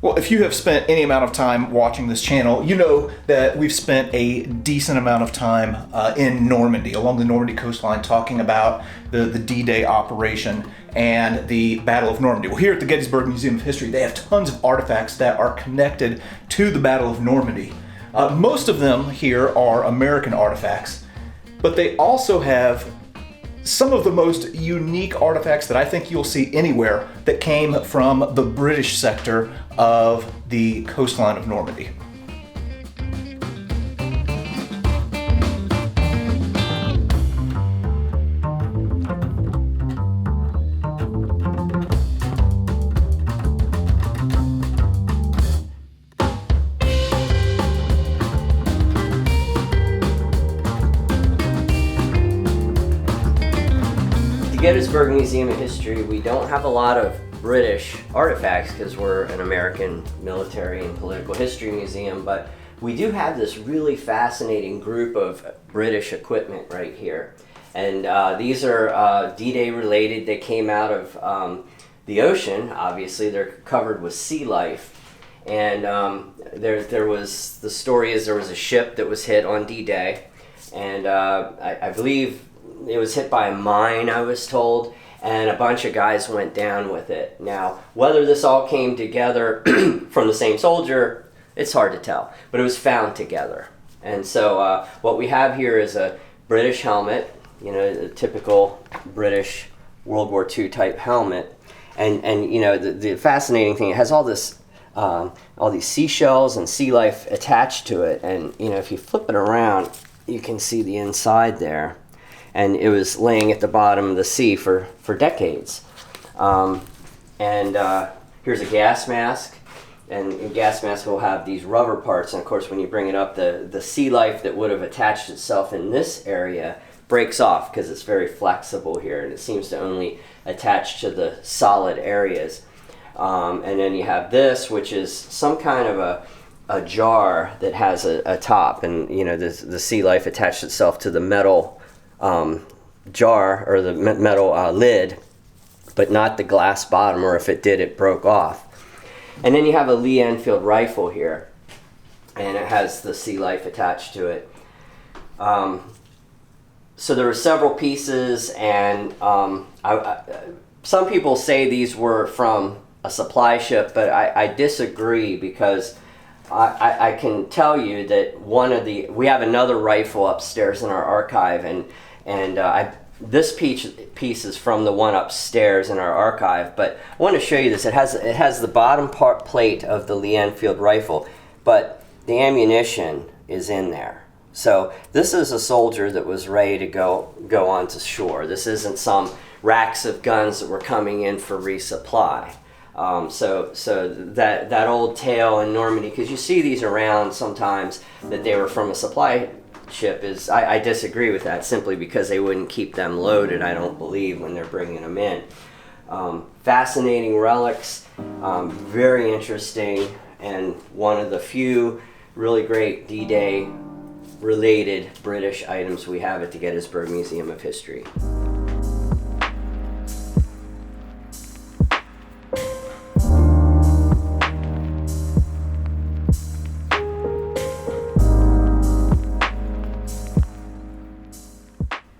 Well, if you have spent any amount of time watching this channel, you know that we've spent a decent amount of time in Normandy, along the Normandy coastline, talking about the D-Day operation and the Battle of Normandy. Well, here at the Gettysburg Museum of History, they have tons of artifacts that are connected to the Battle of Normandy. Most of them here are American artifacts, but they also have some of the most unique artifacts that I think you'll see anywhere that came from the British sector of the coastline of Normandy. Gettysburg Museum of History, we don't have a lot of British artifacts because we're an American military and political history museum, but we do have this really fascinating group of British equipment right here. And these are D-Day related. They came out of the ocean, obviously. They're covered with sea life. And the story is there was a ship that was hit on D-Day, and I believe it was hit by a mine, I was told, and a bunch of guys went down with it. Now, whether this all came together from the same soldier, it's hard to tell, but it was found together. And so what we have here is a British helmet, you know, a typical British World War II type helmet. And you know, the fascinating thing, it has all this, all these seashells and sea life attached to it. And you know, if you flip it around, you can see the inside there. And it was laying at the bottom of the sea for decades. Here's a gas mask, and a gas mask will have these rubber parts, and of course when you bring it up, the sea life that would have attached itself in this area breaks off because it's very flexible here, and it seems to only attach to the solid areas. And then you have this, which is some kind of a jar that has a top, and you know, the sea life attached itself to the metal jar or the metal lid, but not the glass bottom, or if it did, it broke off. And then you have a Lee Enfield rifle here, and it has the sea life attached to it. So there were several pieces, and some people say these were from a supply ship, but I disagree, because I can tell you that we have another rifle upstairs in our archive, and this piece is from the one upstairs in our archive. But I want to show you this. It has the bottom plate of the Lee Enfield rifle, but the ammunition is in there. So this is a soldier that was ready to go onto shore. This isn't some racks of guns that were coming in for resupply. So that old tale in Normandy, because you see these around sometimes, that they were from a supply ship, I disagree with that, simply because they wouldn't keep them loaded, I don't believe, when they're bringing them in. Fascinating relics, very interesting, and one of the few really great D-Day related British items we have at the Gettysburg Museum of History.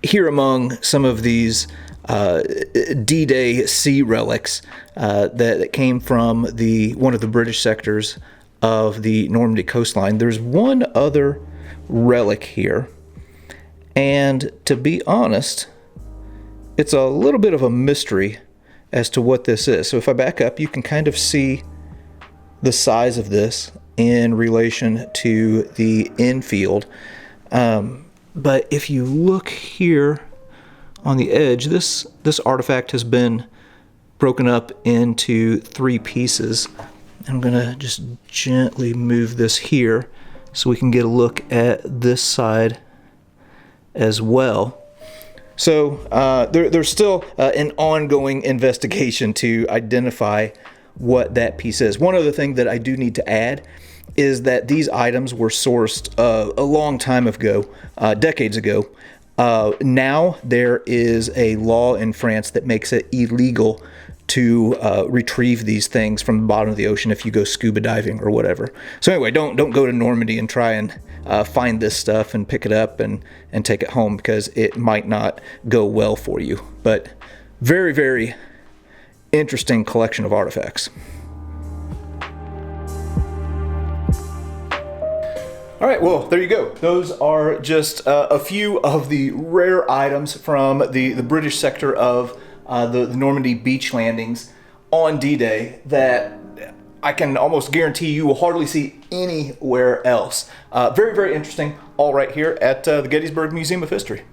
Here among some of these D-Day sea relics that came from one of the British sectors of the Normandy coastline, there's one other relic here, and to be honest, it's a little bit of a mystery as to what this is. So if I back up, you can kind of see the size of this in relation to the Enfield. But if you look here on the edge, this artifact has been broken up into 3 pieces. I'm going to just gently move this here so we can get a look at this side as well. So there's still an ongoing investigation to identify what that piece is. One other thing that I do need to add is that these items were sourced a long time ago, decades ago. Now there is a law in France that makes it illegal to retrieve these things from the bottom of the ocean if you go scuba diving or whatever. So anyway, don't go to Normandy and try and find this stuff and pick it up and take it home, because it might not go well for you. But very, very interesting collection of artifacts. All right, well, there you go. Those are just a few of the rare items from the British sector of the Normandy beach landings on D-Day that I can almost guarantee you will hardly see anywhere else. Very, very interesting, all right here at the Gettysburg Museum of History.